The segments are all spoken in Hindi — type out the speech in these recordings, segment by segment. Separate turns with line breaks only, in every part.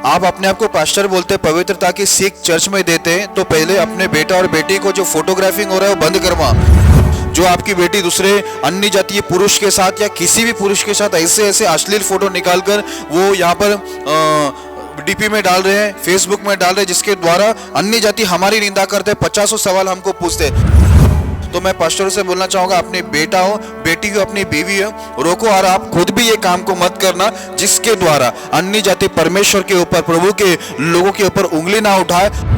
आप अपने आप को पास्टर बोलते, पवित्रता की सीख चर्च में देते हैं, तो पहले अपने बेटा और बेटी को जो फोटोग्राफिंग हो रहा है वो बंद करवा। जो आपकी बेटी दूसरे अन्य जातीय पुरुष के साथ या किसी भी पुरुष के साथ ऐसे ऐसे अश्लील फोटो निकालकर वो यहाँ पर डीपी में डाल रहे हैं, फेसबुक में डाल रहे हैं, जिसके द्वारा अन्य जाति हमारी निंदा करते हैं, 50 सवाल हमको पूछते हैं। तो मैं पास्टरों से बोलना चाहूंगा, अपने बेटा हो, बेटी हो, अपनी बीवी हो, रोको, और आप खुद भी ये काम को मत करना जिसके द्वारा अन्य जाति परमेश्वर के ऊपर, प्रभु के लोगों के ऊपर उंगली ना उठाए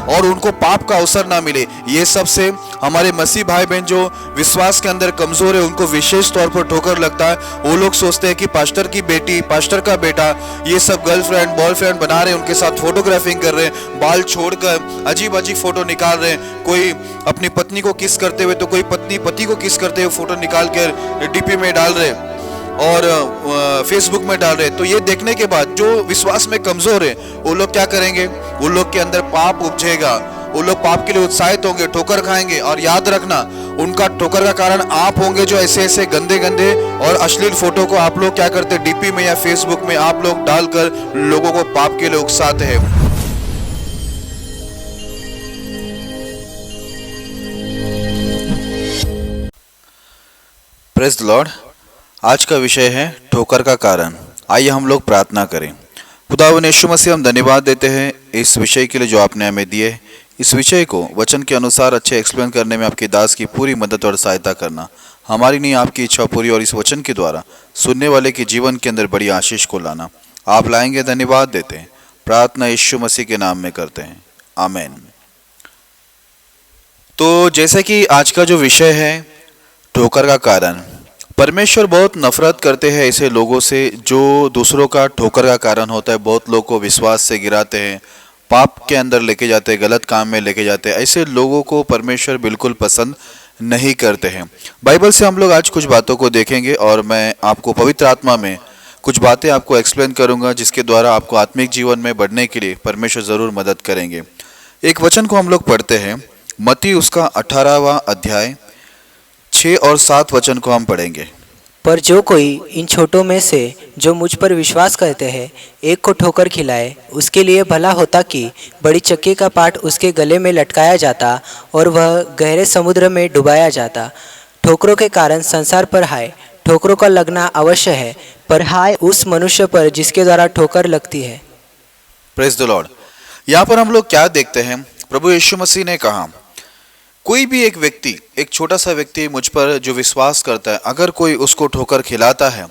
और उनको पाप का अवसर ना मिले। ये सब से हमारे मसीह भाई बहन जो विश्वास के अंदर कमजोर है उनको विशेष तौर पर ठोकर लगता है। वो लोग सोचते हैं कि पास्टर की बेटी, पास्टर का बेटा ये सब गर्लफ्रेंड बॉयफ्रेंड बना रहे हैं, उनके साथ फोटोग्राफिंग कर रहे हैं, बाल छोड़कर अजीब अजीब फोटो निकाल रहे हैं। कोई अपनी पत्नी को किस करते हुए, तो कोई पत्नी पति को किस करते हुए फोटो निकाल कर डीपी में डाल रहे हैं और फेसबुक में डाल रहे हैं। तो ये देखने के बाद जो विश्वास में कमजोर है वो लोग क्या करेंगे, वो लोग के अंदर पाप उपजेगा, वो लोग पाप के लिए उत्साहित होंगे, ठोकर खाएंगे। और याद रखना, उनका ठोकर का कारण आप होंगे, जो ऐसे ऐसे गंदे गंदे और अश्लील फोटो को आप लोग क्या करते, डीपी में या फेसबुक में आप लोग डालकर लोगों को पाप के लिए उकसाते हैं। Praise the Lord. आज का विषय है ठोकर का कारण। आइए हम लोग प्रार्थना करें। खुदावंद यीशु मसीह, हम धन्यवाद देते हैं इस विषय के लिए जो आपने हमें दिए। इस विषय को वचन के अनुसार अच्छे एक्सप्लेन करने में आपके दास की पूरी मदद और सहायता करना। हमारी नहीं, आपकी इच्छा पूरी, और इस वचन के द्वारा सुनने वाले के जीवन के अंदर बड़ी आशीष को लाना आप लाएंगे। धन्यवाद देते हैं। प्रार्थना यीशु मसीह के नाम में करते हैं, आमीन। तो जैसे कि आज का जो विषय है ठोकर का कारण, परमेश्वर बहुत नफरत करते हैं ऐसे लोगों से जो दूसरों का ठोकर का कारण होता है। बहुत लोग को विश्वास से गिराते हैं, पाप के अंदर लेके जाते हैं, गलत काम में लेके जाते हैं। ऐसे लोगों को परमेश्वर बिल्कुल पसंद नहीं करते हैं। बाइबल से हम लोग आज कुछ बातों को देखेंगे और मैं आपको पवित्र आत्मा में कुछ बातें आपको एक्सप्लेन करूंगा, जिसके द्वारा आपको आत्मिक जीवन में बढ़ने के लिए परमेश्वर ज़रूर मदद करेंगे। एक वचन को हम लोग पढ़ते हैं, मत्ती उसका 18वां अध्याय 6 और 7 वचन को हम पढ़ेंगे।
पर जो कोई इन छोटों में से जो मुझ पर विश्वास करते हैं एक को ठोकर खिलाए, उसके लिए भला होता कि बड़ी चक्की का पाट उसके गले में लटकाया जाता और वह गहरे समुद्र में डुबाया जाता। ठोकरों के कारण संसार पर हाय, ठोकरों का लगना अवश्य है, पर हाय उस मनुष्य पर जिसके द्वारा ठोकर लगती है।
Praise the Lord. यहाँ पर हम लोग क्या देखते हैं, प्रभु यीशु मसीह ने कहा, कोई भी एक व्यक्ति, एक छोटा सा व्यक्ति मुझ पर जो विश्वास करता है, अगर कोई उसको ठोकर खिलाता है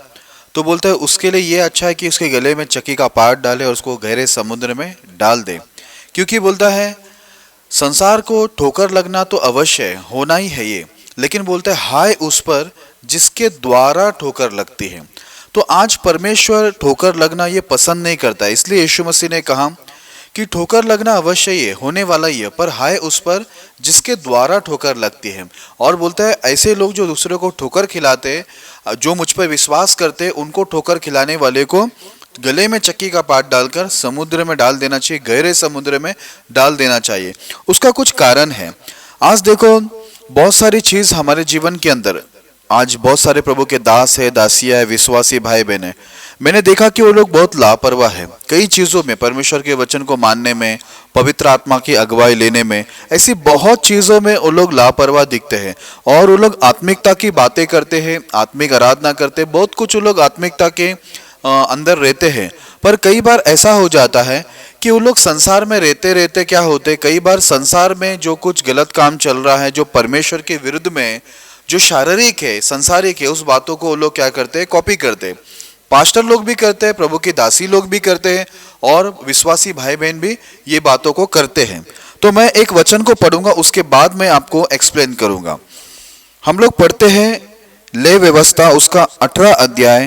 तो बोलता है उसके लिए ये अच्छा है कि उसके गले में चक्की का पाट डाले और उसको गहरे समुद्र में डाल दे। क्योंकि बोलता है संसार को ठोकर लगना तो अवश्य है, होना ही है ये, लेकिन बोलता है हाय उस पर जिसके द्वारा ठोकर लगती है। तो आज परमेश्वर ठोकर लगना ये पसंद नहीं करता है, इसलिए यीशु मसीह ने कहा कि ठोकर लगना अवश्य ही है, होने वाला ही है, पर हाय उस पर जिसके द्वारा ठोकर लगती है। और बोलता है ऐसे लोग जो दूसरे को ठोकर खिलाते, जो मुझ पर विश्वास करते, उनको ठोकर खिलाने वाले को गले में चक्की का पाट डालकर समुद्र में डाल देना चाहिए, गहरे समुद्र में डाल देना चाहिए। उसका कुछ कारण है। आज देखो बहुत सारी चीज हमारे जीवन के अंदर, आज बहुत सारे प्रभु के दास है, दासियां है, विश्वासी भाई बहन है, मैंने देखा कि वो लोग बहुत लापरवाह है कई चीज़ों में, परमेश्वर के वचन को मानने में, पवित्र आत्मा की अगुवाई लेने में, ऐसी बहुत चीज़ों में वो लोग लापरवाह दिखते हैं। और वो लोग आत्मिकता की बातें करते हैं, आत्मिक आराधना करते हैं, बहुत कुछ वो लोग आत्मिकता के अंदर रहते हैं। पर कई बार ऐसा हो जाता है कि वो लोग संसार में रहते रहते क्या होते, कई बार संसार में जो कुछ गलत काम चल रहा है, जो परमेश्वर के विरुद्ध में, जो शारीरिक है, संसारिक है, उस बातों को वो लोग क्या करते हैं, कॉपी करते हैं। पास्टर लोग भी करते हैं, प्रभु की दासी लोग भी करते हैं, और विश्वासी भाई बहन भी ये बातों को करते हैं। तो मैं एक वचन को पढ़ूंगा, उसके बाद मैं आपको एक्सप्लेन करूंगा। हम लोग पढ़ते हैं ले व्यवस्था उसका 18 अध्याय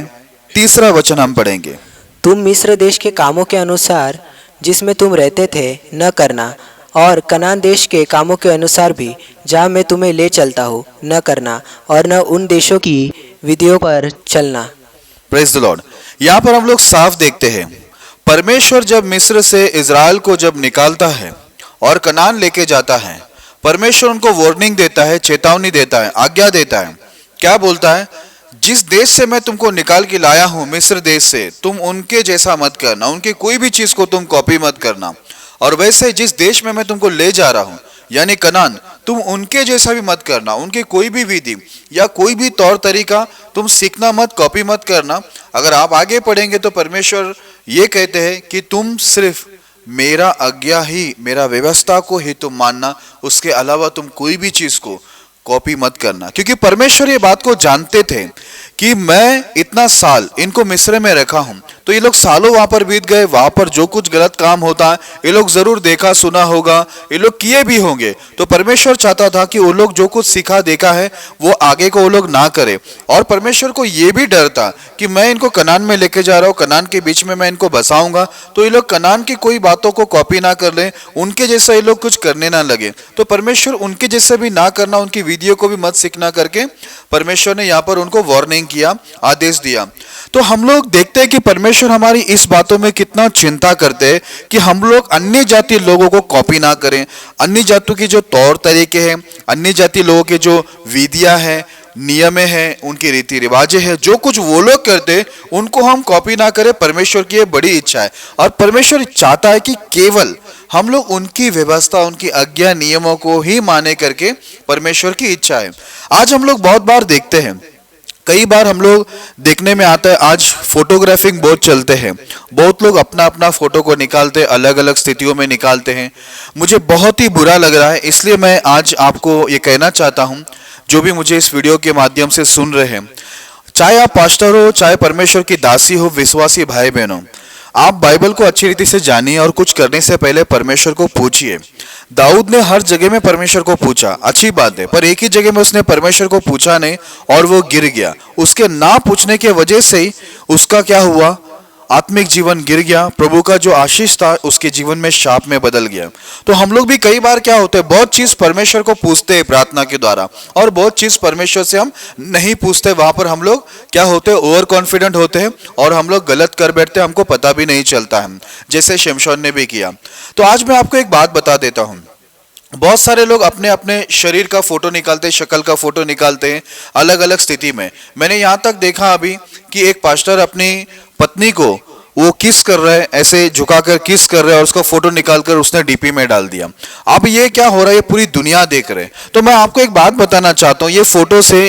3 वचन हम पढ़ेंगे।
तुम मिस्र देश के कामों के अनुसार जिसमें तुम रहते थे न करना, और कनान देश के कामों के अनुसार भी जहाँ मैं तुम्हें ले चलता हूँ न करना, और न उन देशों की विधियों पर चलना।
Praise the Lord. यहाँ पर हम लोग साफ देखते हैं, परमेश्वर जब मिस्र से इजराइल को जब निकालता है और कनान लेके जाता है, परमेश्वर उनको वार्निंग देता है, चेतावनी देता है, आज्ञा देता है। क्या बोलता है, जिस देश से मैं तुमको निकाल के लाया हूं, मिस्र देश से, तुम उनके जैसा मत करना, उनके कोई भी चीज को तुम कॉपी मत करना। और वैसे जिस देश में मैं तुमको ले जा रहा हूं, यानी कनान, तुम उनके जैसा भी मत करना, उनके कोई भी विधि या कोई भी तौर तरीका तुम सीखना मत, कॉपी मत करना। अगर आप आगे पढ़ेंगे तो परमेश्वर ये कहते हैं कि तुम सिर्फ मेरा आज्ञा ही, मेरा व्यवस्था को ही तुम मानना, उसके अलावा तुम कोई भी चीज को कॉपी मत करना। क्योंकि परमेश्वर ये बात को जानते थे कि मैं इतना साल इनको मिस्र में रखा हूं, तो ये लोग सालों वहां पर बीत गए, वहां पर जो कुछ गलत काम होता है ये लोग जरूर देखा सुना होगा, ये लोग किए भी होंगे। तो परमेश्वर चाहता था कि वो लोग जो कुछ सीखा देखा है वो आगे को वो लोग ना करे। और परमेश्वर को ये भी डर था कि मैं इनको कनान में लेके जा रहा हूँ, कनान के बीच में मैं इनको बसाऊंगा, तो ये लोग कनान की कोई बातों को कॉपी ना कर ले, उनके जैसा ये लोग कुछ करने ना लगे। तो परमेश्वर उनके जैसे भी ना करना, उनकी विधियों को भी मत सीखना करके परमेश्वर ने यहाँ पर उनको वार्निंग किया, आदेश दिया। तो हम लोग देखते हैं कि परमेश्वर हमारी इस बातों में कितना चिंता करते हैं कि हम लोग अन्य जाति लोगों को कॉपी ना करें। अन्य जातियों की जो तौर तरीके हैं, अन्य जाति लोगों के जो विधियां हैं, नियम हैं, उनके रीति रिवाजें हैं, जो कुछ वो लोग करते उनको हम कॉपी ना करें। परमेश्वर की ये बड़ी इच्छा है और परमेश्वर चाहता है कि केवल हम लोग उनकी व्यवस्था, उनकी आज्ञा नियमों को ही माने करके, परमेश्वर की इच्छा है। आज हम लोग बहुत बार देखते हैं, कई बार हम लोग देखने में आता है, आज फोटोग्राफिंग बहुत चलते हैं, बहुत लोग अपना अपना फोटो को निकालते हैं, अलग अलग स्थितियों में निकालते हैं। मुझे बहुत ही बुरा लग रहा है, इसलिए मैं आज आपको ये कहना चाहता हूँ, जो भी मुझे इस वीडियो के माध्यम से सुन रहे हैं, चाहे आप पास्टर हो, चाहे परमेश्वर की दासी हो, विश्वासी भाई बहन हो, आप बाइबल को अच्छी रीति से जानिए और कुछ करने से पहले परमेश्वर को पूछिए। दाऊद ने हर जगह में परमेश्वर को पूछा, अच्छी बात है, पर एक ही जगह में उसने परमेश्वर को पूछा नहीं और वो गिर गया। उसके ना पूछने के वजह से ही उसका क्या हुआ, आत्मिक जीवन गिर गया। प्रभु का जो आशीष था उसके जीवन में शाप में बदल गया। तो हम लोग भी कई बार क्या होते हैं, बहुत चीज परमेश्वर को पूछते हैं प्रार्थना के द्वारा, और बहुत चीज परमेश्वर से हम नहीं पूछते। वहां पर हम लोग क्या होते हैं, ओवर कॉन्फिडेंट होते हैं और हम लोग गलत कर बैठते हैं, हमको पता भी नहीं चलता है, जैसे शिमशोन ने भी किया। तो आज मैं आपको एक बात बता देता हूँ, बहुत सारे लोग अपने अपने शरीर का फोटो निकालते हैं, शक्ल का फोटो निकालते हैं अलग अलग स्थिति में। मैंने यहाँ तक देखा अभी कि एक पास्टर अपनी पत्नी को वो किस कर रहा है, ऐसे झुकाकर किस कर रहा है और उसका फोटो निकालकर उसने डीपी में डाल दिया। अब ये क्या हो रहा है, ये पूरी दुनिया देख रहे हैं। तो मैं आपको एक बात बताना चाहता हूँ, ये फोटो से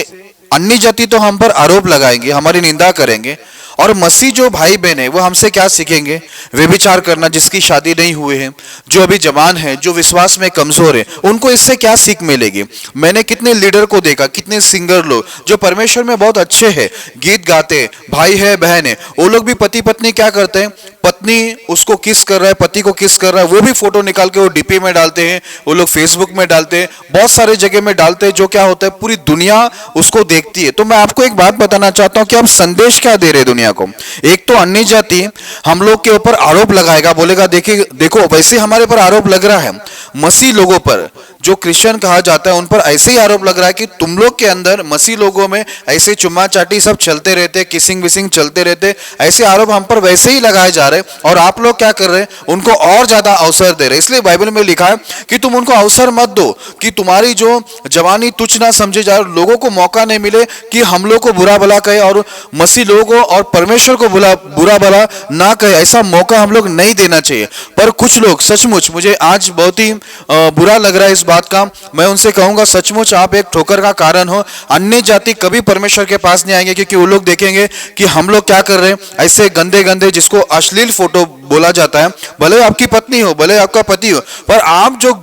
अन्य जाति तो हम पर आरोप लगाएंगे, हमारी निंदा करेंगे, और मसीह जो भाई बहन है वो हमसे क्या सीखेंगे, व्यभिचार करना, जिसकी शादी नहीं हुए हैं, जो अभी जवान है, जो विश्वास में कमजोर है, उनको इससे क्या सीख मिलेगी। मैंने कितने लीडर को देखा, कितने सिंगर लोग जो परमेश्वर में बहुत अच्छे हैं, गीत गाते, भाई है बहन है, वो लोग भी पति पत्नी क्या करते हैं, पत्नी उसको किस कर रहा है, पति को किस कर रहा है, वो भी फोटो निकाल के वो डीपी में डालते हैं, वो लोग फेसबुक में डालते हैं, बहुत सारे जगह में डालते हैं, जो क्या होता है पूरी दुनिया उसको देखती है। तो मैं आपको एक बात बताना चाहता हूँ कि आप संदेश क्या दे रहे हैं दुनिया को। एक तो अन्य जाति हम लोग के ऊपर आरोप लगाएगा, बोलेगा देखिए देखो, वैसे हमारे पर आरोप लग रहा है, मसीह लोगों पर, जो क्रिश्चियन कहा जाता है उन पर ऐसे ही आरोप लग रहा है कि तुम लोग के अंदर, मसीह लोगों में ऐसे चुम्मा चाटी सब चलते रहते, किसिंग विसिंग चलते रहते, ऐसे आरोप हम पर वैसे ही लगाए जा रहे हैं। और आप लोग क्या कर रहे हैं, उनको और ज्यादा अवसर दे रहे हैं। इसलिए बाइबल में लिखा है कि तुम उनको अवसर मत दो कि तुम्हारी जो जवानी तुच्छ ना समझे जाए, लोगों को मौका नहीं मिले कि हम लोग को बुरा भला कहे और मसीह लोगों को और परमेश्वर को बुरा भला ना कहे, ऐसा मौका हम लोग नहीं देना चाहिए। पर कुछ लोग सचमुच, मुझे आज बहुत ही बुरा लग रहा है इस बात का, मैं उनसे कहूंगा सचमुच आप एक ठोकर का कारण हो। अन्य जाति कभी परमेश्वर के पास नहीं आएंगे, क्योंकि वो लोग देखेंगे कि हम लोग क्या कर रहे हैं, ऐसे गंदे गंदे, जिसको अश्लील फोटो बोला जाता है, भले आपकी पत्नी हो, भले आपका पति हो, पर आप जो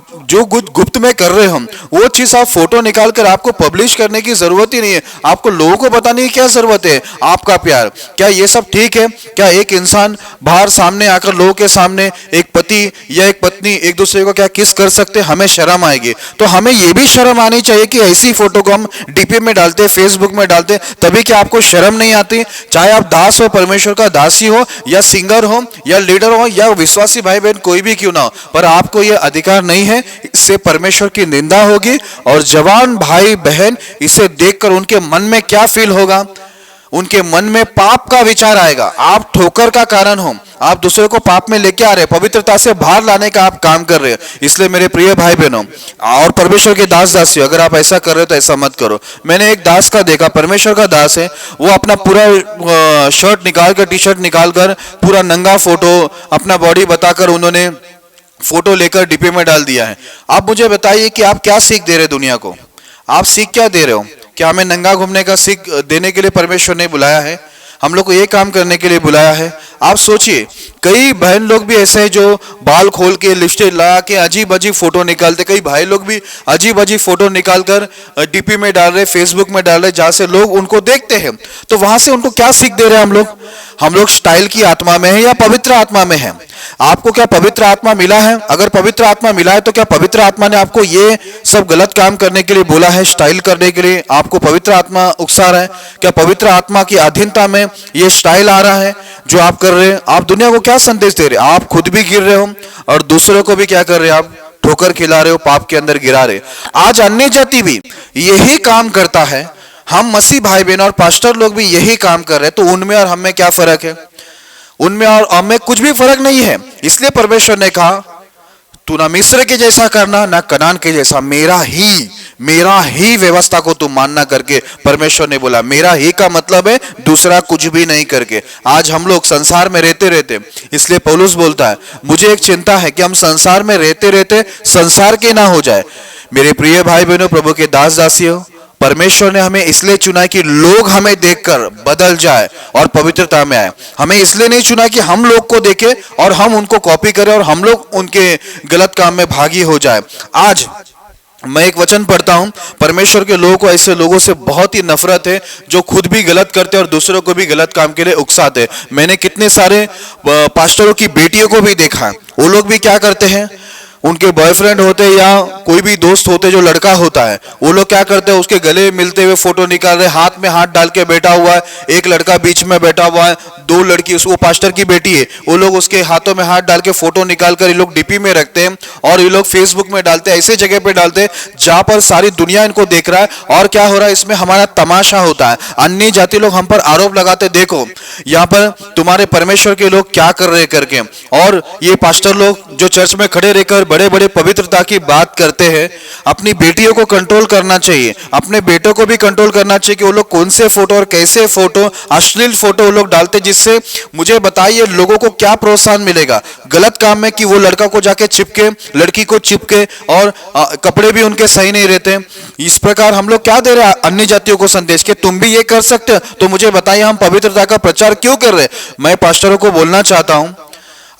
गुप्त में कर रहे हो वो चीज आप फोटो निकाल कर आपको पब्लिश करने की जरूरत ही नहीं है। आपको लोगों को बताने की क्या जरूरत है, आपका प्यार, क्या ये सब ठीक है? क्या एक इंसान बाहर सामने आकर लोगों के सामने एक पति या एक पत्नी एक दूसरे को क्या किस कर सकते? हमें शर्म आएगी। तो हमें ये भी शर्म आनी चाहिए कि ऐसी फोटो को हम डीपी में डालते, फेसबुक में डालते, तभी क्या आपको शर्म नहीं आती? चाहे आप दास हो, परमेश्वर का दासी हो, या सिंगर हो, या लीडर हो, या विश्वासी भाई बहन कोई भी क्यों ना हो, पर आपको यह अधिकार नहीं है। इससे परमेश्वर की निंदा होगी और जवान भाई बहन इसे देखकर उनके मन में क्या फील होगा? उनके मन में पाप का विचार आएगा। आप ठोकर का कारण हो, आप दूसरे को पाप में लेके आ रहे हैं, पवित्रता से बाहर लाने का आप काम कर रहे हैं। इसलिए मेरे प्रिय भाई बहनों और परमेश्वर के दास दासियों, अगर आप ऐसा कर रहे हो तो ऐसा मत करो। मैंने एक दास का देखा, परमेश्वर का दास है, वो अपना पूरा शर्ट निकाल कर, टी शर्ट निकाल कर, पूरा नंगा फोटो अपना बॉडी बताकर उन्होंने फोटो लेकर डीपी में डाल दिया है। आप मुझे बताइए कि आप क्या सीख दे रहे दुनिया को? आप सीख क्या दे रहे हो? क्या हमें नंगा घूमने का सीख देने के लिए परमेश्वर ने बुलाया है? हम लोग को ये काम करने के लिए बुलाया है? आप सोचिए, कई बहन लोग भी ऐसे हैं जो बाल खोल के, लिपस्टिक लगा के अजीब अजीब फोटो निकालते। कई भाई लोग भी अजीब अजीब फोटो निकाल कर डीपी में डाल रहे, फेसबुक में डाल रहे, जहां से लोग उनको देखते हैं। तो वहां से उनको क्या सीख दे रहे हैं हम लोग? हम लोग स्टाइल की आत्मा में है या पवित्र आत्मा में है? आपको क्या पवित्र आत्मा मिला है? अगर पवित्र आत्मा मिला है तो क्या पवित्र आत्मा ने आपको ये सब गलत काम करने के लिए बोला है, स्टाइल करने के लिए? आपको पवित्र आत्मा उकसा रहा है? क्या पवित्र आत्मा की अधीनता में ये स्टाइल आ रहा है जो आप कर रहे हैं? आप दुनिया को क्या संदेश दे रहे हैं? आप खुद भी गिर रहे हो और दूसरों को भी क्या कर रहे हैं? आप ठोकर खिला रहे हो, पाप के अंदर गिरा रहे। आज अन्य जाति भी यही काम करता है, हम मसीह भाई बहन और पास्टर लोग भी यही काम कर रहे हैं। तो उनमें और हमें क्या फर्क है? उनमें और हमें कुछ भी फर्क नहीं है। इसलिए परमेश्वर ने कहा, तू ना मिस्र के जैसा करना ना कनान के जैसा, मेरा ही व्यवस्था को तू मानना करके परमेश्वर ने बोला। मेरा ही का मतलब है दूसरा कुछ भी नहीं करके। आज हम लोग संसार में रहते रहते, इसलिए पौलुस बोलता है, मुझे एक चिंता है कि हम संसार में रहते रहते संसार के ना हो जाए। मेरे प्रिय भाई बहनों, प्रभु के दास दासियों, परमेश्वर ने हमें इसलिए चुना है कि लोग हमें देखकर बदल जाए और पवित्रता में आए। हमें इसलिए नहीं चुना कि हम लोग को देखें और हम उनको कॉपी करें और हम लोग उनके गलत काम में भागी हो जाए। आज मैं एक वचन पढ़ता हूं, परमेश्वर के लोगों को, ऐसे लोगों से बहुत ही नफरत है जो खुद भी गलत करते और दूसरों को भी गलत काम के लिए उकसाते। मैंने कितने सारे पास्टरों की बेटियों को भी देखा, वो लोग भी क्या करते हैं, उनके बॉयफ्रेंड होते या कोई भी दोस्त होते जो लड़का होता है, वो लोग क्या करते हैं, उसके गले मिलते हुए फोटो निकाल रहे, हाथ में हाथ डाल के बैठा हुआ है, एक लड़का बीच में बैठा हुआ है, दो लड़की, वो पास्टर की बेटी है, वो लोग उसके हाथों में हाथ डाल के फोटो निकाल कर ये लोग डीपी में रखते हैं और ये लोग फेसबुक में डालते हैं, ऐसे जगह पे डालते हैं जहां पर सारी दुनिया इनको देख रहा है। और क्या हो रहा है, इसमें हमारा तमाशा होता है। अन्य जाति लोग हम पर आरोप लगाते, देखो यहाँ पर तुम्हारे परमेश्वर के लोग क्या कर रहे करके। और ये पास्टर लोग जो चर्च में खड़े रहकर बड़े बड़े पवित्रता की बात करते हैं, अपनी बेटियों को कंट्रोल करना चाहिए, अपने बेटों को भी कंट्रोल करना चाहिए कि वो लोग कौन से फोटो और कैसे फोटो, अश्लील फोटो वो लोग डालते, जिससे मुझे बताइए लोगों को क्या प्रोत्साहन मिलेगा गलत काम में, कि वो लड़का को जाके चिपके, लड़की को चिपके और कपड़े भी उनके सही नहीं रहते। इस प्रकार हम लोग क्या दे रहे हैं अन्य जातियों को संदेश कि तुम भी ये कर सकते हो। तो मुझे बताइए हम पवित्रता का प्रचार क्यों कर रहे हैं? मैं पास्टरों को बोलना चाहता हूं,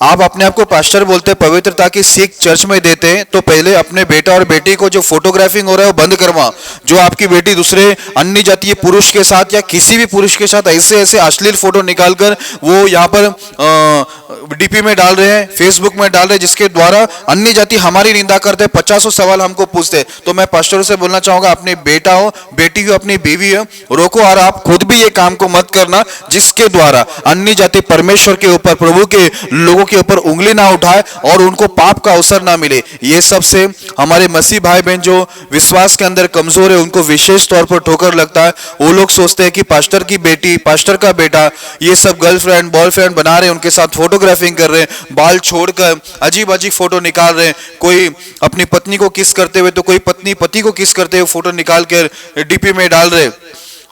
आप अपने आप को पास्टर बोलते, पवित्रता की सीख चर्च में देते हैं, तो पहले अपने बेटा और बेटी को जो फोटोग्राफिंग हो रहा है वो बंद करवा। जो आपकी बेटी दूसरे अन्य जातीय पुरुष के साथ या किसी भी पुरुष के साथ ऐसे ऐसे अश्लील फोटो निकालकर वो यहाँ पर डीपी में डाल रहे हैं, फेसबुक में डाल रहे हैं, जिसके द्वारा अन्य जाति हमारी निंदा करते हैं, 50 सवाल हमको पूछते हैं। तो मैं पास्टरों से बोलना चाहूंगा, अपने बेटा हो, बेटी हो, अपनी बीवी हो, रोको और आप खुद भी ये काम को मत करना जिसके द्वारा अन्य जाति परमेश्वर के ऊपर, प्रभु के लोगों के ऊपर उंगली ना उठाए और उनको पाप का अवसर ना मिले। ये सब से हमारे मसीह भाई बहन जो विश्वास के अंदर कमजोर है उनको विशेष तौर पर ठोकर लगता है। वो लोग सोचते हैं कि पास्टर की बेटी, पास्टर का बेटा ये सब गर्लफ्रेंड बॉयफ्रेंड बना रहे हैं, उनके साथ फोटोग्राफिंग कर रहे हैं, बाल छोड़कर अजीब अजीब फोटो निकाल रहे हैं, कोई अपनी पत्नी को किस करते हुए तो कोई पत्नी पति को किस करते हुए फोटो निकाल कर डीपी में डाल रहे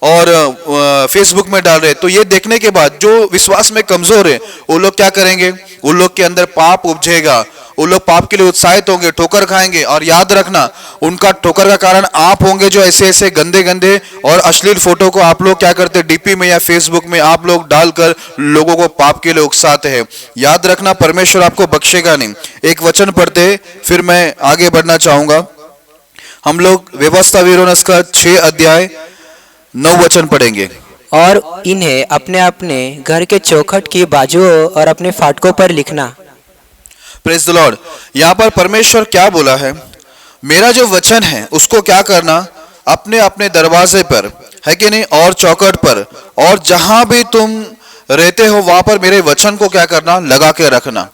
और फेसबुक में डाल रहे। तो ये देखने के बाद जो विश्वास में कमजोर है वो लोग क्या करेंगे, उन लोग के अंदर पाप उपजेगा, वो लोग पाप के लिए उत्साहित होंगे, ठोकर खाएंगे। और याद रखना, उनका ठोकर का कारण आप होंगे जो ऐसे ऐसे गंदे गंदे और अश्लील फोटो को आप लोग क्या करते, डीपी में या फेसबुक में आप लोग डालकर लोगों को पाप के लिए उकसाते हैं। याद रखना, परमेश्वर आपको बख्शेगा नहीं। एक वचन पढ़ते फिर मैं आगे बढ़ना चाहूंगा। हम लोग व्यवस्था विरोनस का 6 अध्याय 9 वचन पढ़ेंगे।
और इन्हें अपने अपने घर के चौखट की बाजुओं और अपने फाटकों पर लिखना।
Praise the Lord. यहाँ पर परमेश्वर क्या बोला है, मेरा जो वचन है उसको क्या करना, अपने अपने दरवाजे पर है कि नहीं, और चौखट पर, और जहां भी तुम रहते हो वहां पर मेरे वचन को क्या करना, लगा के रखना।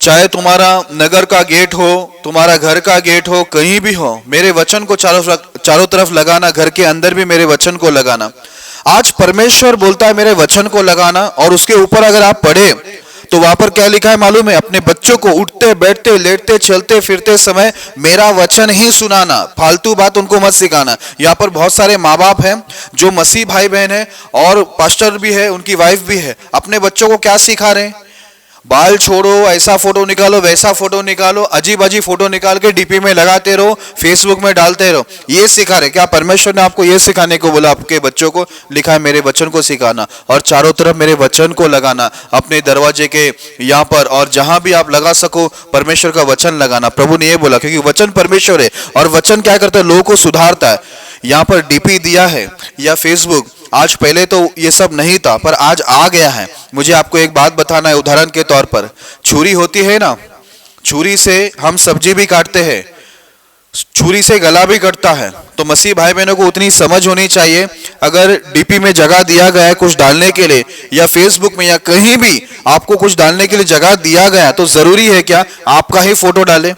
चाहे तुम्हारा नगर का गेट हो, तुम्हारा घर का गेट हो, कहीं भी हो, मेरे वचन को चारों तरफ लगाना, घर के अंदर भी मेरे वचन को लगाना। आज परमेश्वर बोलता है मेरे वचन को लगाना, और उसके ऊपर अगर आप पढ़े तो वहां पर क्या लिखा है मालूम है? अपने बच्चों को उठते बैठते लेटते चलते फिरते समय मेरा वचन ही सुनाना, फालतू बात उनको मत सिखाना। यहाँ पर बहुत सारे माँ बाप हैं जो मसीह भाई बहन है और पास्टर भी है, उनकी वाइफ भी है। अपने बच्चों को क्या सिखा रहे हैं? बाल छोड़ो, ऐसा फोटो निकालो, वैसा फोटो निकालो, अजीब अजीब फोटो निकाल के डीपी में लगाते रहो, फेसबुक में डालते रहो। ये सिखा रहे? क्या परमेश्वर ने आपको ये सिखाने को बोला? आपके बच्चों को लिखा है मेरे वचन को सिखाना और चारों तरफ मेरे वचन को लगाना, अपने दरवाजे के यहाँ पर और जहां भी आप लगा सको परमेश्वर का वचन लगाना। प्रभु ने ये बोला क्योंकि वचन परमेश्वर है और वचन क्या करता है? लोगों को सुधारता है। यहाँ पर डीपी दिया है या फेसबुक, आज पहले तो ये सब नहीं था पर आज आ गया है। मुझे आपको एक बात बताना है उदाहरण के तौर पर। छुरी होती है ना, छुरी से हम सब्जी भी काटते हैं, छुरी से गला भी कटता है। तो मसीह भाई बहनों को उतनी समझ होनी चाहिए, अगर डीपी में जगह दिया गया है कुछ डालने के लिए या फेसबुक में या कहीं भी आपको कुछ डालने के लिए जगह दिया गया, तो जरूरी है क्या आपका ही फोटो डाले?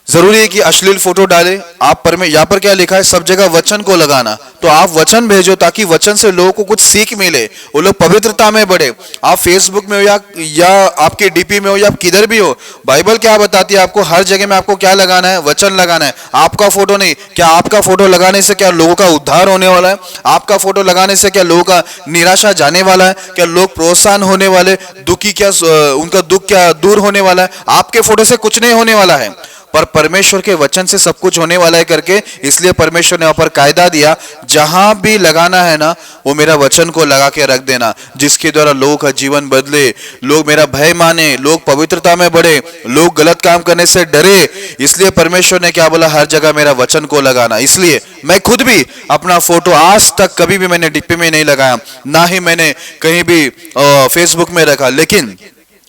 जरूरी है कि अश्लील फोटो डाले? आप पर में यहाँ पर क्या लिखा है? सब जगह वचन को लगाना। तो आप वचन भेजो ताकि वचन से लोगों को कुछ सीख मिले, वो लोग पवित्रता में बढ़े। आप फेसबुक में हो या आपके डीपी में हो या किधर भी हो, बाइबल क्या बताती है आपको? हर जगह में आपको क्या लगाना है? वचन लगाना है, आपका फोटो नहीं। क्या आपका फोटो लगाने से क्या लोगों का उद्धार होने वाला है? आपका फोटो लगाने से क्या लोगों का निराशा जाने वाला है? क्या लोग प्रोत्साहन होने वाले? दुखी क्या उनका दुख क्या दूर होने वाला है? आपके फोटो से कुछ नहीं होने वाला है, पर परमेश्वर के वचन से सब कुछ होने वाला है करके। इसलिए परमेश्वर ने वहां पर कायदा दिया, जहां भी लगाना है ना वो मेरा वचन को लगा के रख देना, जिसके द्वारा लोगों का जीवन बदले, लोग मेरा भय माने, लोग पवित्रता में बढ़े, लोग गलत काम करने से डरे। इसलिए परमेश्वर ने क्या बोला? हर जगह मेरा वचन को लगाना। इसलिए मैं खुद भी अपना फोटो आज तक कभी भी मैंने डीपी में नहीं लगाया, ना ही मैंने कहीं भी फेसबुक में रखा। लेकिन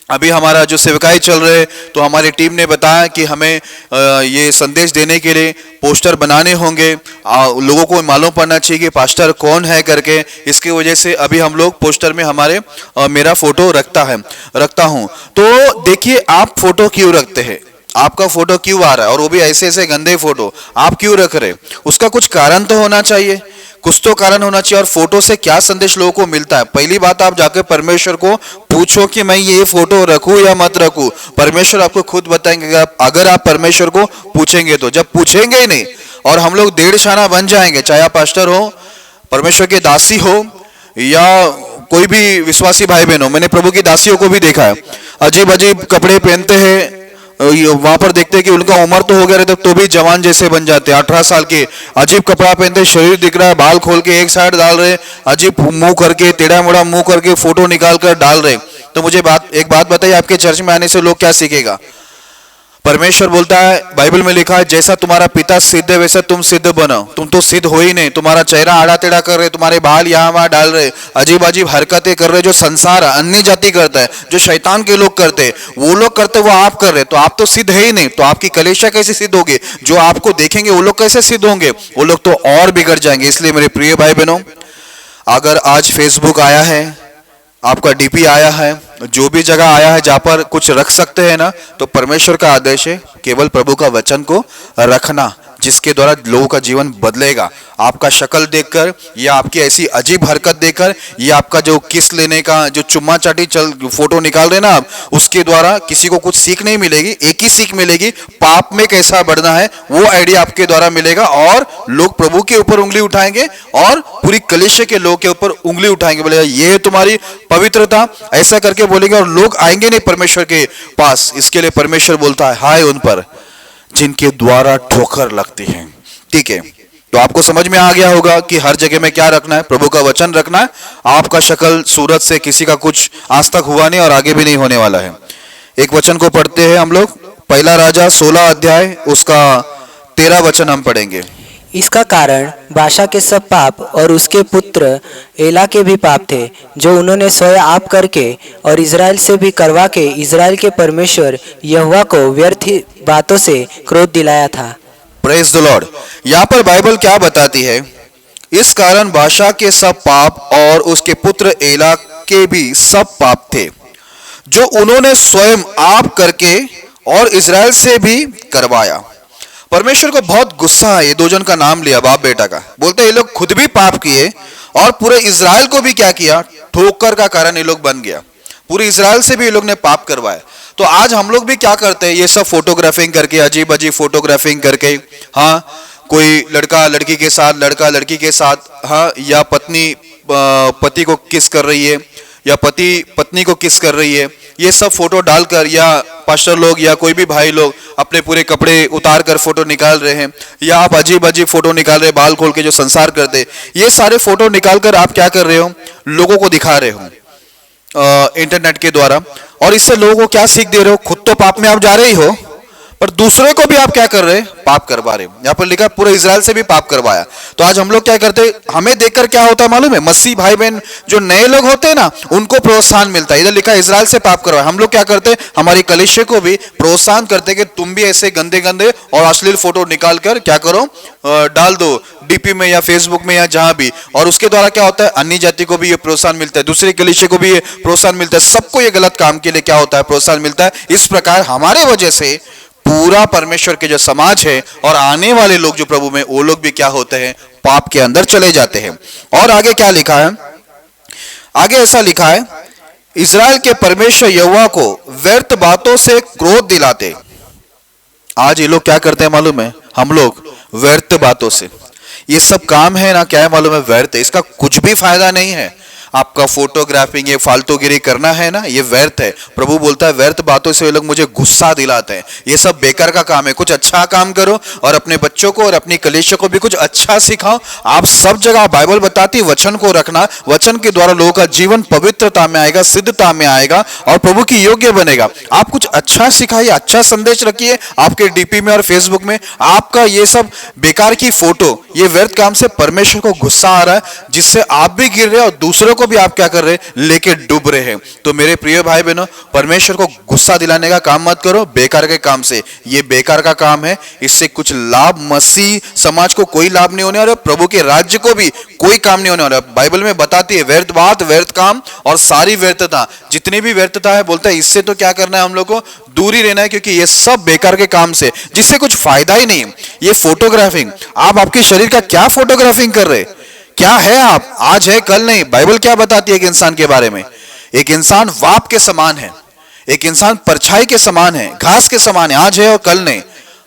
अभी हमारा जो सेवकाई चल रहे तो हमारी टीम ने बताया कि हमें ये संदेश देने के लिए पोस्टर बनाने होंगे, लोगों को मालूम पड़ना चाहिए कि पास्टर कौन है करके। इसकी वजह से अभी हम लोग पोस्टर में हमारे मेरा फोटो रखता हूं। तो देखिए, आप फोटो क्यों रखते हैं? आपका फोटो क्यों आ रहा है? और वो भी ऐसे ऐसे गंदे फोटो आप क्यों रख रहे? उसका कुछ कारण तो होना चाहिए, कुछ तो कारण होना चाहिए। और फोटो से क्या संदेश लोगों को मिलता है? पहली बात, आप जाकर परमेश्वर को पूछो कि मैं ये फोटो रखूं या मत रखूं। परमेश्वर आपको खुद बताएंगे अगर आप परमेश्वर को पूछेंगे तो। जब पूछेंगे ही नहीं और हम लोग डेढ़ शाना बन जाएंगे, चाहे आप पास्टर हो, परमेश्वर के दासी हो या कोई भी विश्वासी भाई बहन हो। मैंने प्रभु की दासियों को भी देखा है, अजीब अजीब कपड़े पहनते हैं, वहां पर देखते हैं कि उनका उम्र तो हो गया रहता तो भी जवान जैसे बन जाते हैं, 18 साल के। अजीब कपड़ा पहनते, शरीर दिख रहा है, बाल खोल के एक साइड डाल रहे, अजीब मुंह करके, टेढ़ा मोड़ा मुंह करके फोटो निकाल कर डाल रहे। तो मुझे एक बात बताइए, आपके चर्च में आने से लोग क्या सीखेगा? परमेश्वर बोलता है, बाइबल में लिखा है, जैसा तुम्हारा पिता सिद्ध है वैसा तुम सिद्ध बनो। तुम तो सिद्ध हो ही नहीं, तुम्हारा चेहरा आड़ा टेढ़ा कर रहे, तुम्हारे बाल यहाँ वहां डाल रहे, अजीब अजीब हरकतें कर रहे, जो संसार अन्य जाति करता है, जो शैतान के लोग करते हैं, वो लोग करते वो आप कर रहे, तो आप तो सिद्ध है ही नहीं। तो आपकी कलेशा कैसे सिद्ध होगी? जो आपको देखेंगे वो लोग कैसे सिद्ध होंगे? वो लोग तो और बिगड़ जाएंगे। इसलिए मेरे प्रिय भाई बहनों, अगर आज फेसबुक आया है, आपका डीपी आया है, जो भी जगह आया है जहां पर कुछ रख सकते हैं ना, तो परमेश्वर का आदेश है केवल प्रभु का वचन को रखना, जिसके द्वारा लोगों का जीवन बदलेगा। आपका शक्ल देखकर या आपकी ऐसी अजीब हरकत देखकर या आपका जो किस लेने का जो चुम्मा चाटी फोटो निकाल रहे ना आप, उसके द्वारा किसी को कुछ सीख नहीं मिलेगी। एक ही सीख मिलेगी, पाप में कैसा बढ़ना है, वो आइडिया आपके द्वारा मिलेगा और लोग प्रभु के ऊपर उंगली उठाएंगे और पूरी कलीसिया के लोग के ऊपर उंगली उठाएंगे, बोलेगा ये है तुम्हारी पवित्रता, ऐसा करके बोलेंगे और लोग आएंगे नहीं परमेश्वर के पास। इसके लिए परमेश्वर बोलता है, हाय उन पर जिनके द्वारा ठोकर लगती है। ठीक है, तो आपको समझ में आ गया होगा कि हर जगह में क्या रखना है? प्रभु का वचन रखना है। आपका शक्ल सूरत से किसी का कुछ आज तक हुआ नहीं और आगे भी नहीं होने वाला है। एक वचन को पढ़ते हैं हम लोग, पहला राजा 16 अध्याय उसका 13 वचन हम पढ़ेंगे।
इसका कारण बाशा के सब पाप और उसके पुत्र एला के भी पाप थे, जो उन्होंने स्वयं आप करके और इज़राइल से भी करवा के इज़राइल के परमेश्वर यहोवा को व्यर्थ बातों से क्रोध दिलाया था।
Praise the Lord. यहाँ पर बाइबल क्या बताती है? इस कारण बाशा के सब पाप और उसके पुत्र एला के भी सब पाप थे, जो उन्होंने स्वयं आप करके और इज़राइल से भी करवाया। परमेश्वर को बहुत गुस्सा है, ये दो जन का नाम लिया बाप बेटा का, बोलते ये लोग खुद भी पाप किए और पूरे इज़राइल को भी क्या किया? ठोकर का कारण ये लोग बन गया। पूरे इजराइल से भी ये लोग ने पाप करवाया। तो आज हम लोग भी क्या करते हैं, ये सब फोटोग्राफिंग करके, अजीब अजीब फोटोग्राफिंग करके, हाँ, कोई लड़का लड़की के साथ, लड़का लड़की के साथ, हाँ, या पत्नी पति को किस कर रही है, या पति पत्नी को किस कर रही है, ये सब फोटो डालकर, या पास्टर लोग या कोई भी भाई लोग अपने पूरे कपड़े उतार कर फोटो निकाल रहे हैं, या आप अजीब अजीब फोटो निकाल रहे हैं, बाल खोल के जो संसार करते, ये सारे फोटो निकाल कर आप क्या कर रहे हो, लोगों को दिखा रहे हो इंटरनेट के द्वारा। और इससे लोगों को क्या सीख दे रहे हो, खुद तो पाप में आप जा रहे ही हो, पर दूसरे को भी आप क्या कर रहे हैं, पाप करवा रहे हो। यहाँ पर लिखा पूरे इजराइल से भी पाप करवाया। तो आज हम लोग क्या करते हैं, हमें देखकर क्या होता है मालूम है, मसीह भाई बहन जो नए लोग होते हैं ना, उनको प्रोत्साहन मिलता है। इधर लिखा है इजराइल से पाप करवाया। हम लोग क्या करते हैं, हमारी कलीसिया को भी प्रोत्साहन करते हैं कि तुम भी ऐसे गंदे गंदे और अश्लील फोटो निकाल कर क्या करो, डाल दो डीपी में या फेसबुक में या जहां भी। और उसके द्वारा क्या होता है, अन्य जाति को भी ये प्रोत्साहन मिलता है, दूसरी कलीसिया को भी ये प्रोत्साहन मिलता है, सबको ये गलत काम के लिए क्या होता है, प्रोत्साहन मिलता है। इस प्रकार हमारे वजह से पूरा परमेश्वर के जो समाज है और आने वाले लोग जो प्रभु में, वो लोग भी क्या होते हैं, पाप के अंदर चले जाते हैं। और आगे क्या लिखा है, आगे ऐसा लिखा है, इजराइल के परमेश्वर यहोवा को व्यर्थ बातों से क्रोध दिलाते। आज ये लोग क्या करते हैं मालूम है, हम लोग व्यर्थ बातों से, ये सब काम है ना, क्या है मालूम है, व्यर्थ है, इसका कुछ भी फायदा नहीं है। आपका फोटोग्राफिंग, ये फालतूगिरी करना है ना, ये व्यर्थ है। प्रभु बोलता है व्यर्थ बातों से ये लोग मुझे गुस्सा दिलाते हैं, ये सब बेकार का काम है। कुछ अच्छा काम करो और अपने बच्चों को और अपनी कलीसिया को भी कुछ अच्छा सिखाओ। आप सब जगह, बाइबल बताती वचन को रखना, वचन के द्वारा लोगों का जीवन पवित्रता में आएगा, सिद्धता में आएगा और प्रभु की योग्य बनेगा। आप कुछ अच्छा सिखाइए, अच्छा संदेश रखिए आपके डीपी में और फेसबुक में। आपका ये सब बेकार की फोटो, ये व्यर्थ काम से परमेश्वर को गुस्सा आ रहा है, जिससे आप भी गिर रहे हैं और दूसरों को भी आप क्या कर रहे हैं, लेके डूब रहे हैं। तो मेरे प्रिय भाई बहनों, परमेश्वर को गुस्सा दिलाने का काम मत करो बेकार के काम से। ये बेकार का काम है, इससे कुछ लाभ मसीह समाज को कोई लाभ नहीं होने वाला, प्रभु के राज्य को भी कोई काम नहीं होने वाला। बाइबल में बताती है व्यर्थ बात, व्यर्थ काम और सारी व्यर्थता, जितनी भी व्यर्थता है, बोलता है इससे तो क्या करना है, हम लोग को दूर ही रहना है, क्योंकि ये सब बेकार के काम से, जिससे कुछ फायदा ही नहीं। ये फोटोग्राफिंग, आप आपके शरीर का क्या फोटोग्राफिंग कर रहे, क्या है आप, आज है कल नहीं। बाइबल क्या बताती है एक इंसान के बारे में, एक इंसान वाप के समान है, एक इंसान परछाई के समान है, घास के समान है, आज है और कल नहीं।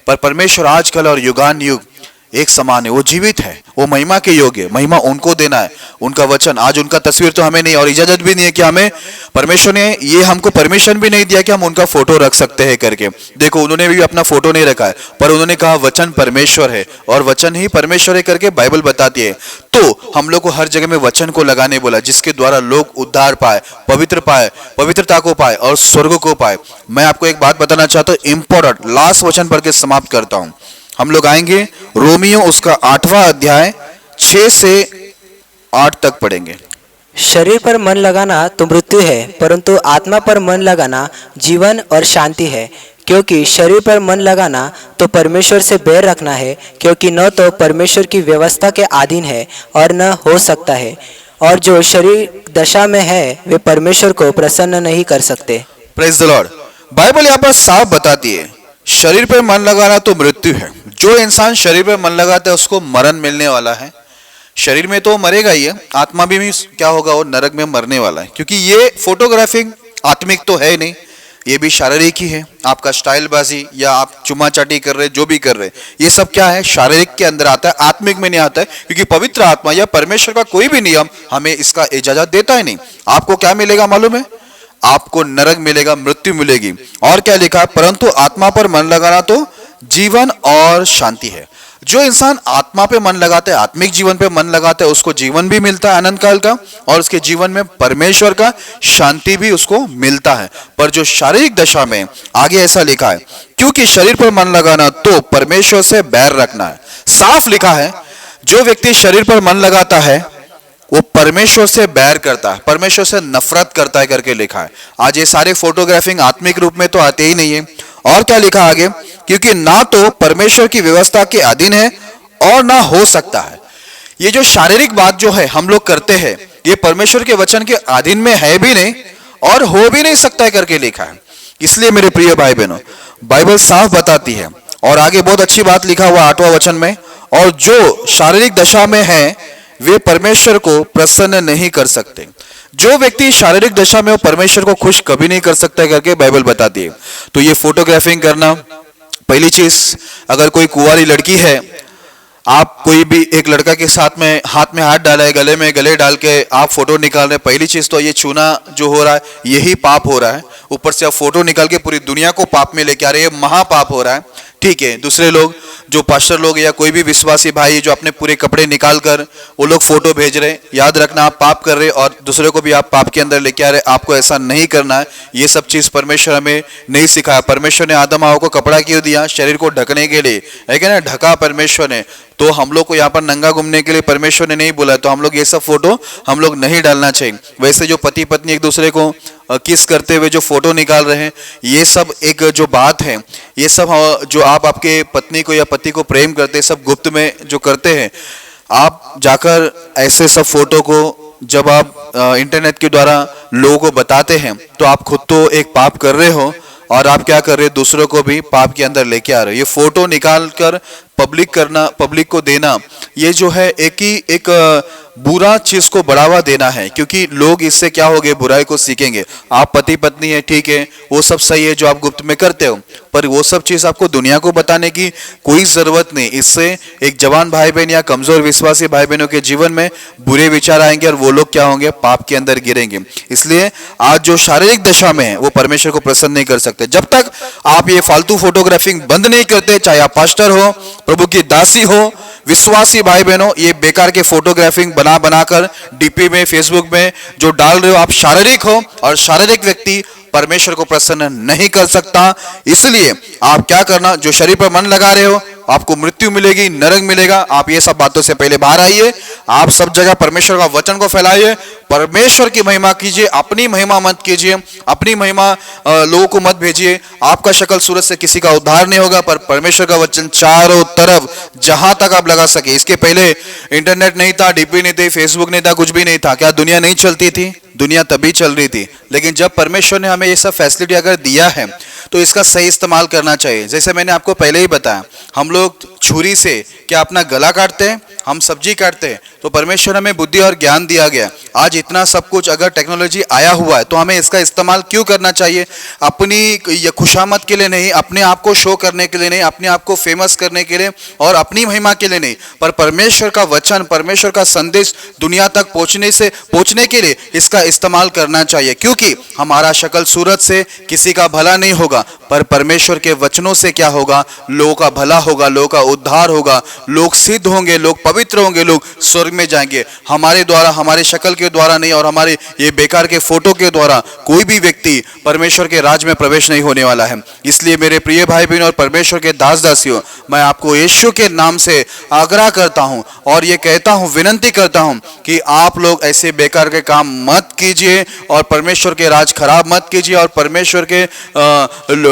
पर परमेश्वर आज कल और युगान युग एक समान है, वो जीवित है, वो महिमा के योग्य, महिमा उनको देना है, उनका वचन। आज उनका तस्वीर तो हमें नहीं और इजाजत भी नहीं है कि हमें, परमेश्वर ने ये हमको परमिशन भी नहीं दिया कि हम उनका फोटो रख सकते हैं करके। देखो उन्होंने भी अपना फोटो नहीं रखा है, पर उन्होंने कहा वचन परमेश्वर है और वचन ही परमेश्वर है करके बाइबल बताती है। तो हम लोग को हर जगह में वचन को लगाने बोला, जिसके द्वारा लोग उद्धार पाए, पवित्रता को पाए और स्वर्ग को पाए। मैं आपको एक बात बताना चाहता हूँ, इंपॉर्टेंट, लास्ट वचन पढ़ के समाप्त करता हूँ। हम लोग आएंगे रोमियो उसका 8वां अध्याय 6 से 8 तक पढ़ेंगे।
शरीर पर मन लगाना तो मृत्यु है, परंतु आत्मा पर मन लगाना जीवन और शांति है। क्योंकि शरीर पर मन लगाना तो परमेश्वर से बैर रखना है, क्योंकि न तो परमेश्वर की व्यवस्था के अधीन है और न हो सकता है। और जो शरीर दशा में है वे परमेश्वर को प्रसन्न नहीं कर सकते।
Praise the Lord. बाइबल यहाँ पर साफ बताती है शरीर पर मन लगाना तो मृत्यु है। जो इंसान शरीर पर मन लगाता है उसको मरण मिलने वाला है। शरीर में तो मरेगा ही है, आत्मा भी क्या होगा, वो नरक में मरने वाला है। क्योंकि ये फोटोग्राफिंग आत्मिक तो है नहीं, ये भी शारीरिक ही है। आपका स्टाइलबाजी या आप चुमा चाटी कर रहे, जो भी कर रहे, ये सब क्या है, शारीरिक के अंदर आता है, आत्मिक में नहीं आता है। क्योंकि पवित्र आत्मा या परमेश्वर का कोई भी नियम हमें इसका इजाजत देता ही नहीं। आपको क्या मिलेगा मालूम है, आपको नरक मिलेगा, मृत्यु मिलेगी। और क्या लिखा है, परंतु आत्मा पर मन लगाना तो जीवन और शांति है। जो इंसान आत्मा पे मन लगाता है, आत्मिक जीवन पे मन लगाता है, उसको जीवन भी मिलता है अनंत काल का, और उसके जीवन में परमेश्वर का शांति भी उसको मिलता है। पर जो शारीरिक दशा में, आगे ऐसा लिखा है, क्योंकि शरीर पर मन लगाना तो परमेश्वर से बैर रखना है। साफ लिखा है, जो व्यक्ति शरीर पर मन लगाता है वो परमेश्वर से बैर करता है, परमेश्वर से नफरत करता है करके लिखा है। आज ये सारे फोटोग्राफिंग आत्मिक रूप में तो आते ही नहीं है। और क्या लिखा आगे, क्योंकि ना तो परमेश्वर की व्यवस्था के अधीन है और ना हो सकता है। ये जो शारीरिक बात जो है हम लोग करते हैं, ये परमेश्वर के वचन के अधीन में है भी नहीं और हो भी नहीं सकता है करके लिखा है। इसलिए मेरे प्रिय भाई बहनों, बाइबल साफ बताती है। और आगे बहुत अच्छी बात लिखा हुआ 8वां वचन में, और जो शारीरिक दशा में है वे परमेश्वर को प्रसन्न नहीं कर सकते। जो व्यक्ति शारीरिक दशा में वो परमेश्वर को खुश कभी नहीं कर सकता करके बाइबल बताती है। तो ये फोटोग्राफिंग करना पहली चीज। अगर कोई कुंवारी लड़की है, आप कोई भी एक लड़का के साथ में हाथ डाला है, गले में गले डाल के आप फोटो निकाल रहे हैं, पहली चीज तो ये छूना जो हो रहा है यही पाप हो रहा है। ऊपर से आप फोटो निकाल के पूरी दुनिया को पाप में लेके आ रहे हैं, महापाप हो रहा है। ठीक है, दूसरे लोग जो पास्टर लोग या कोई भी विश्वासी भाई जो अपने पूरे कपड़े निकाल कर वो लोग फोटो भेज रहे हैं, याद रखना आप पाप कर रहे हैं और दूसरे को भी आप पाप के अंदर लेके आ रहे हैं। आपको ऐसा नहीं करना है। ये सब चीज परमेश्वर हमें नहीं सिखाया। परमेश्वर ने आदम हवा को कपड़ा क्यों दिया? शरीर को ढकने के लिए, है क्या ना, ढका परमेश्वर ने। तो हम लोग को यहाँ पर नंगा घूमने के लिए परमेश्वर ने नहीं बोला। तो हम लोग ये सब फोटो हम लोग नहीं डालना चाहिए। वैसे जो पति पत्नी एक दूसरे को किस करते हुए जो फोटो निकाल रहे हैं, ये सब एक जो बात है, ये सब जो आप आपके पत्नी को या पति को प्रेम करते हैं, सब गुप्त में जो करते हैं, आप जाकर ऐसे सब फोटो को जब आप इंटरनेट के द्वारा लोगों को बताते हैं तो आप खुद तो एक पाप कर रहे हो और आप क्या कर रहे हो, दूसरों को भी पाप के अंदर लेके आ रहे हो। ये फोटो निकाल कर पब्लिक करना, पब्लिक को देना, ये जो है एक बुरा चीज को बढ़ावा देना है। क्योंकि लोग इससे क्या हो गए, बुराई को सीखेंगे। आप पति पत्नी है, ठीक है, वो सब सही है जो आप गुप्त में करते हो, पर वो सब चीज आपको दुनिया को बताने की कोई जरूरत नहीं। इससे एक जवान भाई बहन या कमजोर विश्वासी भाई बहनों के जीवन में बुरे विचार आएंगे और वो लोग क्या होंगे, पाप के अंदर गिरेंगे। इसलिए आज जो शारीरिक दशा में है वो परमेश्वर को प्रसन्न नहीं कर सकते। जब तक आप ये फालतू फोटोग्राफिंग बंद नहीं करते, चाहे आप पास्टर हो, प्रभु की दासी हो, विश्वासी भाई बहनों, ये बेकार के फोटोग्राफिंग बनाकर डीपी में, फेसबुक में जो डाल रहे हो, आप शारीरिक हो और शारीरिक व्यक्ति परमेश्वर को प्रसन्न नहीं कर सकता। इसलिए आप क्या करना, जो शरीर पर मन लगा रहे हो आपको मृत्यु मिलेगी, नरक मिलेगा। आप ये सब बातों से पहले बाहर आइए। आप सब जगह परमेश्वर का वचन को फैलाइए, परमेश्वर की महिमा कीजिए, अपनी महिमा मत कीजिए, अपनी महिमा लोगों को मत भेजिए। आपका शक्ल सूरत से किसी का उद्धार नहीं होगा, पर परमेश्वर का वचन चारों तरफ जहां तक आप लगा सके। इसके पहले इंटरनेट नहीं था, डीपी नहीं थी, फेसबुक नहीं था, कुछ भी नहीं था। क्या दुनिया नहीं चलती थी? दुनिया तभी चल रही थी। लेकिन जब परमेश्वर ने हमें ये सब फैसिलिटी अगर दिया है तो इसका सही इस्तेमाल करना चाहिए। जैसे मैंने आपको पहले ही बताया, हम लोग छुरी से क्या अपना गला काटते हैं, हम सब्जी काटते हैं। तो परमेश्वर हमें बुद्धि और ज्ञान दिया गया। आज इतना सब कुछ अगर टेक्नोलॉजी आया हुआ है तो हमें इसका इस्तेमाल क्यों करना चाहिए? अपनी खुशामद के लिए नहीं, अपने आप को शो करने के लिए नहीं, अपने आप को फेमस करने के लिए और अपनी महिमा के लिए नहीं, पर परमेश्वर का वचन, परमेश्वर का संदेश दुनिया तक पहुंचने के लिए इसका इस्तेमाल करना चाहिए। क्योंकि हमारा शक्ल सूरत से किसी का भला नहीं होगा, पर परमेश्वर के वचनों से क्या होगा, लोगों का भला होगा, लोगों का उद्धार होगा, लोग सिद्ध होंगे, लोग पवित्र होंगे, लोग स्वर्ग में जाएंगे। हमारे द्वारा, हमारे शक्ल के द्वारा नहीं और हमारे ये बेकार के फोटो के द्वारा कोई भी व्यक्ति परमेश्वर के राज में प्रवेश नहीं होने वाला है। इसलिए मेरे प्रिय भाई बहन और परमेश्वर के दास दासियों, मैं आपको यीशु के नाम से आग्रह करता हूं और ये कहता हूं, विनती करता हूं कि आप लोग ऐसे बेकार के काम मत कीजिए और परमेश्वर के राज खराब मत कीजिए और परमेश्वर के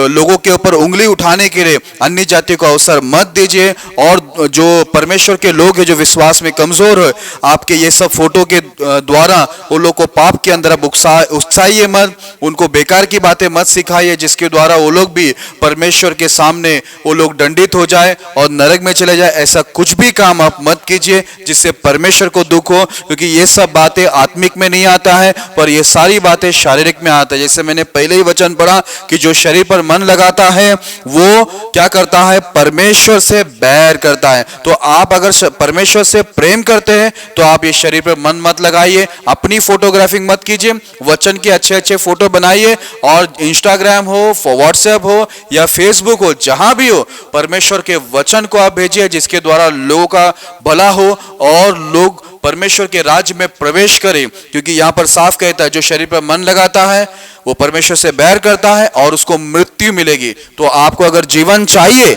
लोगों के ऊपर उंगली उठाने के लिए अन्य जाति को अवसर मत दीजिए। और जो परमेश्वर के लोग हैं, जो विश्वास में कमजोर है, आपके ये सब फोटो के द्वारा उन लोग को पाप के अंदर उकसाइए मत, उनको बेकार की बातें मत सिखाइए, जिसके द्वारा वो लोग भी परमेश्वर के सामने वो लोग दंडित हो जाए और नरक में चले जाए। ऐसा कुछ भी काम आप मत कीजिए जिससे परमेश्वर को दुख हो, क्योंकि ये सब बातें आत्मिक में नहीं आता है, पर ये सारी बातें शारीरिक में आता है। जैसे मैंने पहले ही वचन पढ़ा कि जो शरीर पर मन लगाता है वो क्या करता है, परमेश्वर से बैर करता है। तो आप अगर परमेश्वर से प्रेम करते हैं तो आप ये शरीर पर मन मत लगाइए, अपनी फोटोग्राफिंग मत कीजिए, वचन के अच्छे अच्छे फोटो बनाइए और इंस्टाग्राम हो, व्हाट्सएप हो या फेसबुक हो, जहां भी हो, परमेश्वर के वचन को आप भेजिए, जिसके द्वारा लोगों का भला हो और लोग परमेश्वर के राज्य में प्रवेश करें। क्योंकि यहाँ पर साफ कहता है, जो शरीर पर मन लगाता है वो परमेश्वर से बैर करता है और उसको मृत्यु मिलेगी। तो आपको अगर जीवन चाहिए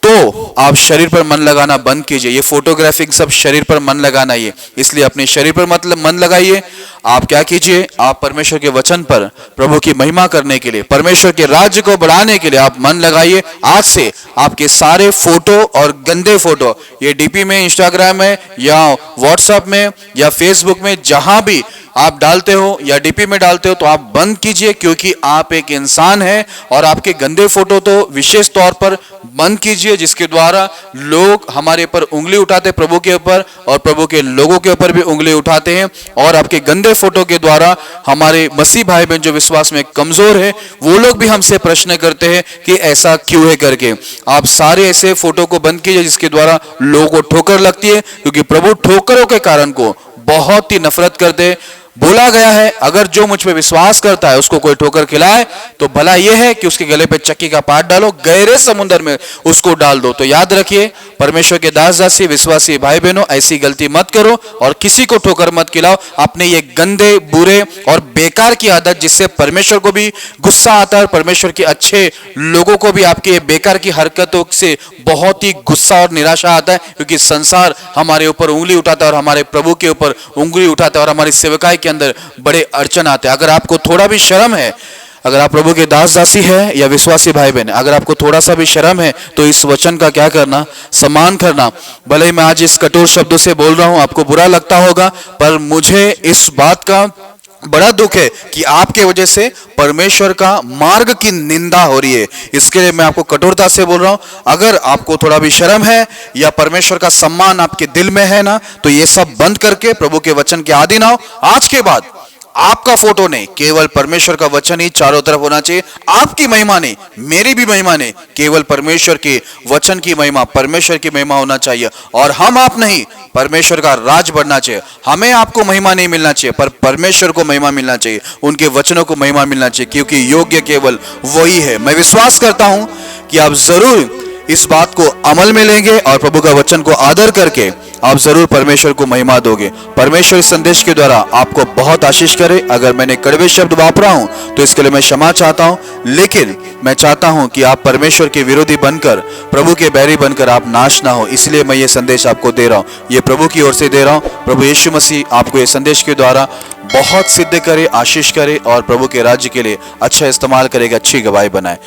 तो आप शरीर पर मन लगाना बंद कीजिए। ये फोटोग्राफिंग सब शरीर पर मन लगाना ही है, इसलिए अपने शरीर पर मतलब मन लगाइए। आप क्या कीजिए, आप परमेश्वर के वचन पर प्रभु की महिमा करने के लिए, परमेश्वर के राज्य को बढ़ाने के लिए आप मन लगाइए। आज से आपके सारे फोटो और गंदे फोटो, ये डीपी में, इंस्टाग्राम में या व्हाट्सएप में या फेसबुक में, जहां भी आप डालते हो या डीपी में डालते हो तो आप बंद कीजिए, क्योंकि आप एक इंसान हैं और आपके गंदे फोटो तो विशेष तौर पर बंद कीजिए, जिसके द्वारा लोग हमारे ऊपर उंगली उठाते, प्रभु के ऊपर और प्रभु के लोगों के ऊपर भी उंगली उठाते हैं। और आपके गंदे फोटो के द्वारा हमारे मसीह भाई बहन जो विश्वास में कमजोर है वो लोग भी हमसे प्रश्न करते हैं कि ऐसा क्यों है करके। आप सारे ऐसे फोटो को बंद कीजिए जिसके द्वारा लोगों को ठोकर लगती है, क्योंकि प्रभु ठोकरों के कारण को बहुत ही नफरत करते हैं। बोला गया है अगर जो मुझ पे विश्वास करता है उसको कोई ठोकर खिलाए तो भला यह है कि उसके गले पे चक्की का पाट डालो, गहरे समुद्र में उसको डाल दो। तो याद रखिए परमेश्वर के दास दासी विश्वासी भाई बहनों, ऐसी गलती मत करो और किसी को ठोकर मत खिलाओ। अपने ये गंदे बुरे और बेकार की आदत जिससे परमेश्वर को भी गुस्सा आता है और परमेश्वर के अच्छे लोगों को भी आपके बेकार की हरकतों से बहुत ही गुस्सा और निराशा आता है, क्योंकि संसार हमारे ऊपर उंगली उठाता है और हमारे प्रभु के ऊपर उंगली उठाता है और हमारी सेवकाई के अंदर बड़े अड़चन आते हैं। अगर आपको थोड़ा भी शर्म है, अगर आप प्रभु के दास दासी है या विश्वासी भाई बहन, अगर आपको थोड़ा सा भी शर्म है तो इस वचन का क्या करना, सम्मान करना। भले ही मैं आज इस कठोर शब्दों से बोल रहा हूं, आपको बुरा लगता होगा, पर मुझे इस बात का बड़ा दुख है कि आपके वजह से परमेश्वर का मार्ग की निंदा हो रही है। इसके लिए मैं आपको कठोरता से बोल रहा हूं। अगर आपको थोड़ा भी शर्म है या परमेश्वर का सम्मान आपके दिल में है ना, तो ये सब बंद करके प्रभु के वचन के आदि ना हो। आज के बाद आपका फोटो नहीं, केवल परमेश्वर का वचन ही चारों तरफ होना चाहिए। आपकी महिमा नहीं, मेरी भी महिमा नहीं, केवल परमेश्वर के वचन की महिमा, परमेश्वर की महिमा होना चाहिए। और हम आप नहीं, परमेश्वर का राज बढ़ना चाहिए। हमें आपको महिमा नहीं मिलना चाहिए, पर परमेश्वर को महिमा मिलना चाहिए, उनके वचनों को महिमा मिलना चाहिए, क्योंकि योग्य केवल वही है। मैं विश्वास करता हूं कि आप जरूर इस बात को अमल में लेंगे और प्रभु का वचन को आदर करके आप जरूर परमेश्वर को महिमा दोगे। परमेश्वर इस संदेश के द्वारा आपको बहुत आशीष करे। अगर मैंने कड़वे शब्द वापरा हूं तो इसके लिए मैं क्षमा चाहता हूं, लेकिन मैं चाहता हूं कि आप परमेश्वर के विरोधी बनकर, प्रभु के बैरी बनकर आप नाश ना हो, इसलिए मैं ये संदेश आपको दे रहा हूं। ये प्रभु की ओर से दे रहा हूं। प्रभु यीशु मसीह आपको ये संदेश के द्वारा बहुत सिद्ध करे, आशीष करे और प्रभु के राज्य के लिए अच्छा इस्तेमाल करेगा, अच्छी गवाही बनाए।